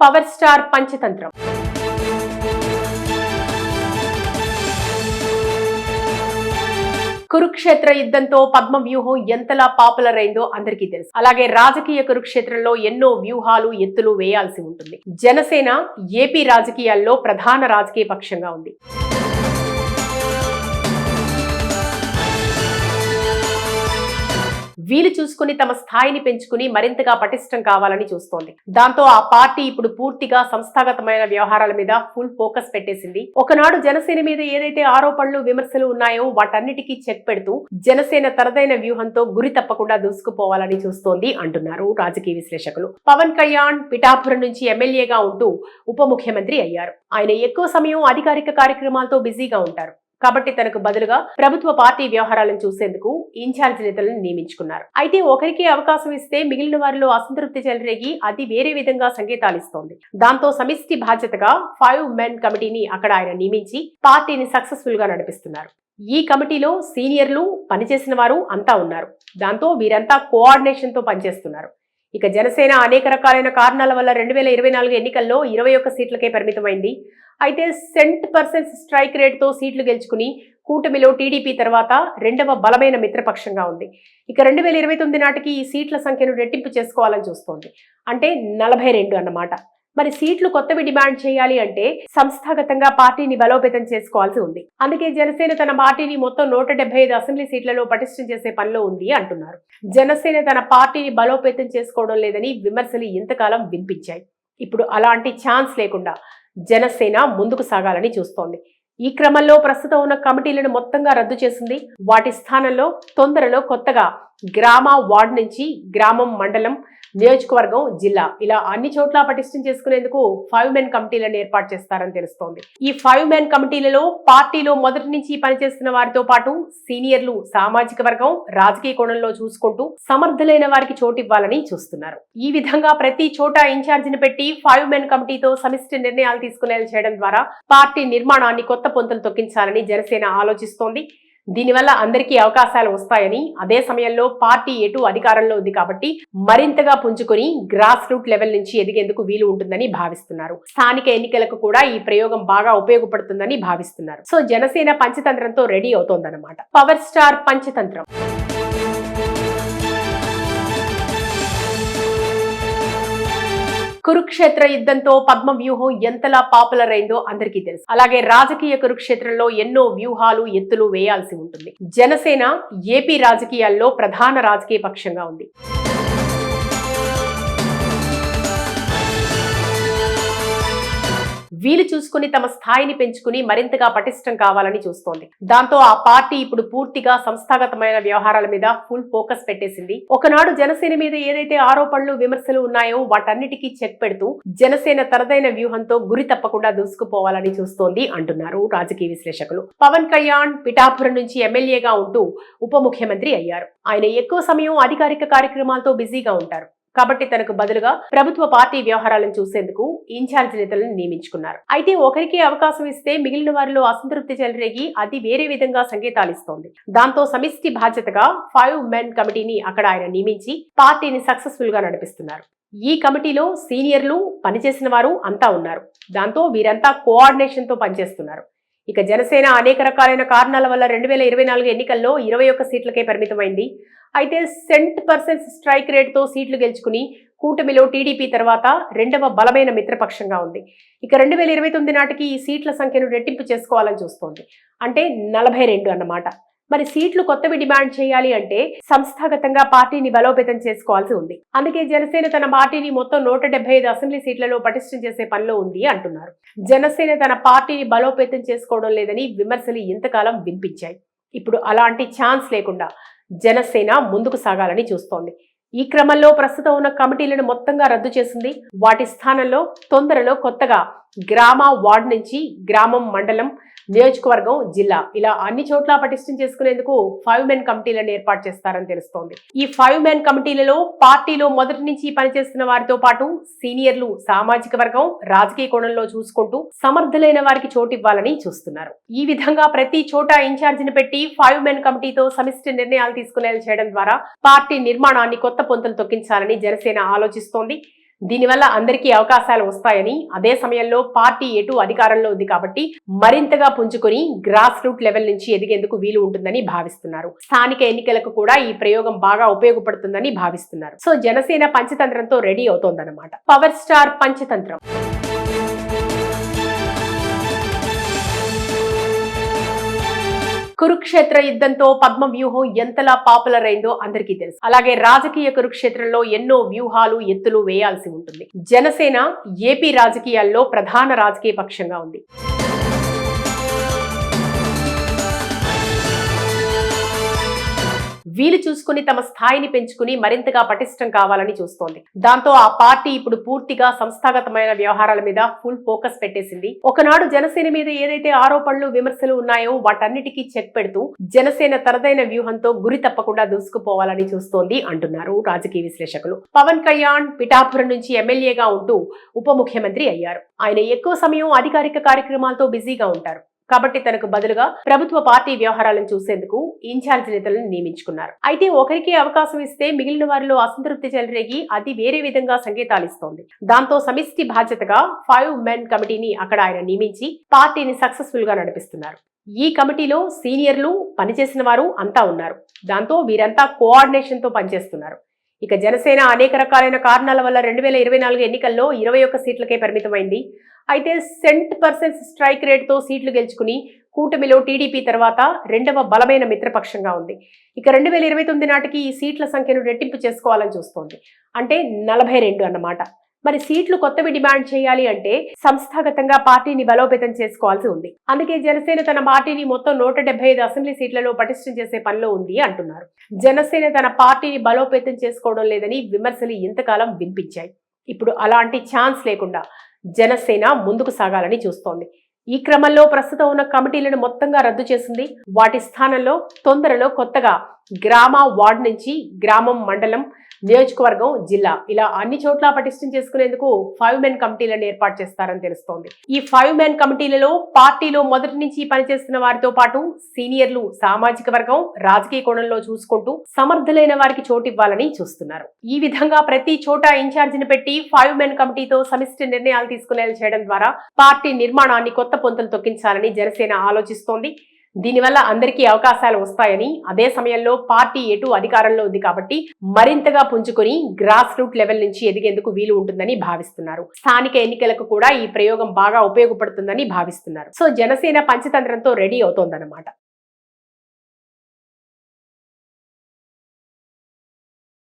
Power star Panchatantram. Kurukshetra యుద్ధంతో పద్మ వ్యూహం ఎంతలా పాపులర్ అయిందో అందరికీ తెలుసు. అలాగే రాజకీయ కురుక్షేత్రంలో ఎన్నో వ్యూహాలు ఎత్తులు వేయాల్సి ఉంటుంది. జనసేన ఏపీ రాజకీయాల్లో ప్రధాన రాజకీయ పక్షంగా ఉంది. వీలు చూసుకుని తమ స్థాయిని పెంచుకుని మరింతగా పటిష్టం కావాలని చూస్తోంది. దాంతో ఆ పార్టీ ఇప్పుడు పూర్తిగా సంస్థాగతమైన వ్యవహారాల మీద ఫుల్ ఫోకస్ పెట్టేసింది. ఒకనాడు జనసేన మీద ఏదైతే ఆరోపణలు విమర్శలు ఉన్నాయో వాటన్నిటికీ చెక్ పెడుతూ జనసేన తరదైన వ్యూహంతో గురి తప్పకుండా దూసుకుపోవాలని చూస్తోంది అంటున్నారు రాజకీయ విశ్లేషకులు. పవన్ కళ్యాణ్ పిఠాపురం నుంచి ఎమ్మెల్యేగా ఉంటూ ఉప ముఖ్యమంత్రి అయ్యారు. ఆయన ఎక్కువ సమయం అధికారిక కార్యక్రమాలతో బిజీగా ఉంటారు. కాబట్టి తనకు బదులుగా ప్రభుత్వ పార్టీ వ్యవహారాలను చూసేందుకు ఇన్ఛార్జ్ నేతలను నియమించుకున్నారు. అయితే ఒకరికి అవకాశం ఇస్తే మిగిలిన వారిలో అసంతృప్తి చెలరేగి అది వేరే విధంగా సంకేతాలు ఇస్తోంది. దాంతో సమిష్టి బాధ్యతగా 5 మెన్ కమిటీని అక్కడ ఆయన నియమించి పార్టీని సక్సెస్ఫుల్ గా నడిపిస్తున్నారు. ఈ కమిటీలో సీనియర్లు, పనిచేసిన వారు అంతా ఉన్నారు. దాంతో వీరంతా కోఆర్డినేషన్ తో పనిచేస్తున్నారు. ఇక జనసేన అనేక రకాలైన కారణాల వల్ల 2024 ఎన్నికల్లో 21 సీట్లకే పరిమితమైంది. అయితే సెంట్% స్ట్రైక్ రేట్ తో సీట్లు గెలుచుకుని కూటమిలో టీడీపీ తర్వాత రెండవ బలమైన మిత్రపక్షంగా ఉంది. ఇక 2029 నాటికి ఈ సీట్ల సంఖ్యను రెట్టింపు చేసుకోవాలని చూస్తోంది. అంటే 42 అన్నమాట. మరి సీట్లు కొత్తవి డిమాండ్ చేయాలి అంటే సంస్థాగతంగా పార్టీని బలోపేతం చేసుకోవాల్సి ఉంది. అందుకే జనసేన తన పార్టీని మొత్తం 175 అసెంబ్లీ సీట్లలో పటిష్టం చేసే పనిలో ఉంది అంటున్నారు. జనసేన తన పార్టీని బలోపేతం చేసుకోవడం లేదని విమర్శలు ఇంతకాలం వినిపించాయి. ఇప్పుడు అలాంటి ఛాన్స్ లేకుండా జనసేన ముందుకు సాగాలని చూస్తోంది. ఈ క్రమంలో ప్రస్తుతం ఉన్న కమిటీలను మొత్తంగా రద్దు చేసింది. వాటి స్థానంలో తొందరలో కొత్తగా గ్రామ, వార్డు నుంచి గ్రామం, మండలం, నియోజకవర్గం, జిల్లా ఇలా అన్ని చోట్ల పటిష్టం చేసుకునేందుకు 5 మెన్ కమిటీలను ఏర్పాటు చేస్తారని తెలుస్తోంది. ఈ 5 మెన్ కమిటీలలో పార్టీలో మొదటి నుంచి పనిచేస్తున్న వారితో పాటు సీనియర్లు, సామాజిక వర్గం, రాజకీయ కోణంలో చూసుకుంటూ సమర్థులైన వారికి చోటివ్వాలని చూస్తున్నారు. ఈ విధంగా ప్రతి చోట ఇన్ఛార్జిని పెట్టి 5 మెన్ కమిటీతో సమిష్టి నిర్ణయాలు తీసుకునేలా చేయడం ద్వారా పార్టీ నిర్మాణాన్ని కొత్త పొంతలు తొక్కించాలని జనసేన ఆలోచిస్తోంది. దీనివల్ల అందరికీ అవకాశాలు వస్తాయని, అదే సమయంలో పార్టీ ఎటు అధికారంలో ఉంది కాబట్టి మరింతగా పుంజుకొని గ్రాస్ రూట్ లెవెల్ నుంచి ఎదిగేందుకు వీలు ఉంటుందని భావిస్తున్నారు. స్థానిక ఎన్నికలకు కూడా ఈ ప్రయోగం బాగా ఉపయోగపడుతుందని భావిస్తున్నారు. సో జనసేన పంచతంత్రంతో రెడీ అవుతోందన్నమాట. Power star Panchatantram. కురుక్షేత్ర యుద్ధంతో పద్మ వ్యూహం ఎంతలా పాపులర్ అయిందో అందరికీ తెలుసు. అలాగే రాజకీయ కురుక్షేత్రంలో ఎన్నో వ్యూహాలు ఎత్తులు వేయాల్సి ఉంటుంది. జనసేన ఏపీ రాజకీయాల్లో ప్రధాన రాజకీయ పక్షంగా ఉంది. వీలు చూసుకుని తమ స్థాయిని పెంచుకుని మరింతగా పటిష్టం కావాలని చూస్తోంది. దాంతో ఆ పార్టీ ఇప్పుడు పూర్తిగా సంస్థాగతమైన వ్యవహారాల మీద ఫుల్ ఫోకస్ పెట్టేసింది. ఒకనాడు జనసేన మీద ఏదైతే ఆరోపణలు విమర్శలు ఉన్నాయో వాటన్నిటికీ చెక్ పెడుతూ జనసేన తరదైన వ్యూహంతో గురి తప్పకుండా దూసుకుపోవాలని చూస్తోంది అంటున్నారు రాజకీయ విశ్లేషకులు. పవన్ కళ్యాణ్ పిఠాపురం నుంచి ఎమ్మెల్యేగా ఉంటూ ఉప ముఖ్యమంత్రి అయ్యారు. ఆయన ఎక్కువ సమయం అధికారిక కార్యక్రమాలతో బిజీగా ఉంటారు. కాబట్టి తనకు బదులుగా ప్రభుత్వ పార్టీ వ్యవహారాలను చూసేందుకు ఇన్ఛార్జ్ నేతలను నియమించుకున్నారు. అయితే ఒకరికి అవకాశం ఇస్తే మిగిలిన వారిలో అసంతృప్తి చెలరేగి అది వేరే విధంగా సంకేతాలు ఇస్తోంది. దాంతో సమిష్టి బాధ్యతగా 5 మెన్ కమిటీని అక్కడ ఆయన నియమించి పార్టీని సక్సెస్ఫుల్ గా నడిపిస్తున్నారు. ఈ కమిటీలో సీనియర్లు, పనిచేసిన వారు అంతా ఉన్నారు. దాంతో వీరంతా కోఆర్డినేషన్ తో పనిచేస్తున్నారు. ఇక జనసేన అనేక రకాలైన కారణాల వల్ల 2024 ఎన్నికల్లో 21 సీట్లకే పరిమితమైంది. అయితే సెంట్% స్ట్రైక్ రేట్ తో సీట్లు గెలుచుకుని కూటమిలో టీడీపీ తర్వాత రెండవ బలమైన మిత్రపక్షంగా ఉంది. ఇక 2029 నాటికి ఈ సీట్ల సంఖ్యను రెట్టింపు చేసుకోవాలని చూస్తోంది. అంటే 42 అన్నమాట. మరి సీట్లు కొత్తవి డిమాండ్ చేయాలి అంటే సంస్థాగతంగా పార్టీని బలోపేతం చేసుకోవాల్సి ఉంది. అందుకే జనసేన తన పార్టీని మొత్తం 175 అసెంబ్లీ సీట్లలో పటిష్టం చేసే పనిలో ఉంది అంటున్నారు. జనసేన తన పార్టీని బలోపేతం చేసుకోవడం లేదని విమర్శలు ఇంతకాలం వినిపించాయి. ఇప్పుడు అలాంటి ఛాన్స్ లేకుండా జనసేన ముందుకు సాగాలని చూస్తోంది. ఈ క్రమంలో ప్రస్తుతం ఉన్న కమిటీలను మొత్తంగా రద్దు చేసింది. వాటి స్థానంలో తొందరలో కొత్తగా గ్రామ, వార్డు నుంచి గ్రామం, మండలం, నియోజకవర్గం, జిల్లా ఇలా అన్ని చోట్ల పటిష్టం చేసుకునేందుకు 5 మెన్ కమిటీలను ఏర్పాటు చేస్తారని తెలుస్తోంది. ఈ 5 మెన్ కమిటీలలో పార్టీలో మొదటి నుంచి పనిచేస్తున్న వారితో పాటు సీనియర్లు, సామాజిక వర్గం, రాజకీయ కోణంలో చూసుకుంటూ సమర్థులైన వారికి చోటివ్వాలని చూస్తున్నారు. ఈ విధంగా ప్రతి చోట ఇన్ఛార్జిని పెట్టి 5 మెన్ కమిటీతో సమిష్టి నిర్ణయాలు తీసుకునేలా చేయడం ద్వారా పార్టీ నిర్మాణాన్ని కొత్త పొంతలు తొక్కించాలని జనసేన ఆలోచిస్తోంది. దీనివల్ల అందరికీ అవకాశాలు వస్తాయని, అదే సమయంలో పార్టీ ఎటు అధికారంలో ఉంది కాబట్టి మరింతగా పుంజుకొని గ్రాస్ రూట్ లెవెల్ నుంచి ఎదిగేందుకు వీలు ఉంటుందని భావిస్తున్నారు. స్థానిక ఎన్నికలకు కూడా ఈ ప్రయోగం బాగా ఉపయోగపడుతుందని భావిస్తున్నారు. సో జనసేన పంచతంత్రంతో రెడీ అవుతోందన్నమాట. Power star Panchatantram. కురుక్షేత్ర యుద్ధంతో పద్మ వ్యూహం ఎంతలా పాపులర్ అయిందో అందరికీ తెలుసు. అలాగే రాజకీయ కురుక్షేత్రంలో ఎన్నో వ్యూహాలు ఎత్తులు వేయాల్సి ఉంటుంది. జనసేన ఏపీ రాజకీయాల్లో ప్రధాన రాజకీయ పక్షంగా ఉంది. వీలు చూసుకుని తమ స్థాయిని పెంచుకుని మరింతగా పటిష్టం కావాలని చూస్తోంది. దాంతో ఆ పార్టీ ఇప్పుడు పూర్తిగా సంస్థాగతమైన వ్యవహారాల మీద ఫుల్ ఫోకస్ పెట్టేసింది. ఒకనాడు జనసేన మీద ఏదైతే ఆరోపణలు విమర్శలు ఉన్నాయో వాటన్నిటికీ చెక్ పెడుతూ జనసేన తనదైన వ్యూహంతో గురి తప్పకుండా దూసుకుపోవాలని చూస్తోంది అంటున్నారు రాజకీయ విశ్లేషకులు. పవన్ కళ్యాణ్ పిఠాపురం నుంచి ఎమ్మెల్యేగా ఉంటూ ఉప ముఖ్యమంత్రి అయ్యారు. ఆయన ఎక్కువ సమయం అధికారిక కార్యక్రమాలతో బిజీగా ఉంటారు. కాబట్టి తనకు బదులుగా ప్రభుత్వ పార్టీ వ్యవహారాలను చూసేందుకు ఇన్ఛార్జ్ నేతలను నియమించుకున్నారు. అయితే ఒకరికి అవకాశం ఇస్తే మిగిలిన వారిలో అసంతృప్తి చెలరేగి అది వేరే విధంగా సంకేతాలు ఇస్తోంది. దాంతో సమిష్టి బాధ్యతగా 5 మెన్ కమిటీని అక్కడ ఆయన నియమించి పార్టీని సక్సెస్ఫుల్ గా నడిపిస్తున్నారు. ఈ కమిటీలో సీనియర్లు, పనిచేసిన వారు అంతా ఉన్నారు. దాంతో వీరంతా కోఆర్డినేషన్ తో పనిచేస్తున్నారు. ఇక జనసేన అనేక రకాలైన కారణాల వల్ల 2024 ఎన్నికల్లో 21 సీట్లకే పరిమితమైంది. అయితే సెంట్% స్ట్రైక్ రేటుతో సీట్లు గెలుచుకుని కూటమిలో టీడీపీ తర్వాత రెండవ బలమైన మిత్రపక్షంగా ఉంది. ఇక 2029 నాటికి ఈ సీట్ల సంఖ్యను రెట్టింపు చేసుకోవాలని చూస్తోంది. అంటే 42 అన్నమాట. మరి సీట్లు కొత్తవి డిమాండ్ చేయాలి అంటే సంస్థాగతంగా పార్టీని బలోపేతం చేసుకోవాల్సి ఉంది. అందుకే జనసేన తన పార్టీని మొత్తం 175 అసెంబ్లీ సీట్లలో పటిష్టం చేసే పనిలో ఉంది అంటున్నారు. జనసేన తన పార్టీని బలోపేతం చేసుకోవడం లేదని విమర్శలు ఇంతకాలం వినిపించాయి. ఇప్పుడు అలాంటి ఛాన్స్ లేకుండా జనసేన ముందుకు సాగాలని చూస్తోంది. ఈ క్రమంలో ప్రస్తుతం ఉన్న కమిటీలను మొత్తంగా రద్దు చేసింది. వాటి స్థానంలో తొందరలో కొత్తగా గ్రామ, వార్డు నుంచి గ్రామం, మండలం, నియోజకవర్గం, జిల్లా ఇలా అన్ని చోట్ల పటిష్టం చేసుకునేందుకు 5 మెన్ కమిటీలను ఏర్పాటు చేస్తారని తెలుస్తోంది. ఈ 5 మెన్ కమిటీలలో పార్టీలో మొదటి నుంచి పనిచేస్తున్న వారితో పాటు సీనియర్లు, సామాజిక వర్గం, రాజకీయ కోణంలో చూసుకుంటూ సమర్థులైన వారికి చోటివ్వాలని చూస్తున్నారు. ఈ విధంగా ప్రతి చోట ఇన్ఛార్జిని పెట్టి 5 మెన్ కమిటీతో సమిష్టి నిర్ణయాలు తీసుకునేలా చేయడం ద్వారా పార్టీ నిర్మాణాన్ని కొత్త పొంతలు తొక్కించాలని జనసేన ఆలోచిస్తోంది. దీనివల్ల అందరికీ అవకాశాలు వస్తాయని, అదే సమయంలో పార్టీ ఎటు అధికారంలో ఉంది కాబట్టి మరింతగా పుంజుకొని గ్రాస్ రూట్ లెవెల్ నుంచి ఎదిగేందుకు వీలు ఉంటుందని భావిస్తున్నారు. స్థానిక ఎన్నికలకు కూడా ఈ ప్రయోగం బాగా ఉపయోగపడుతుందని భావిస్తున్నారు. సో జనసేన పంచతంత్రంతో రెడీ అవుతోందన్నమాట.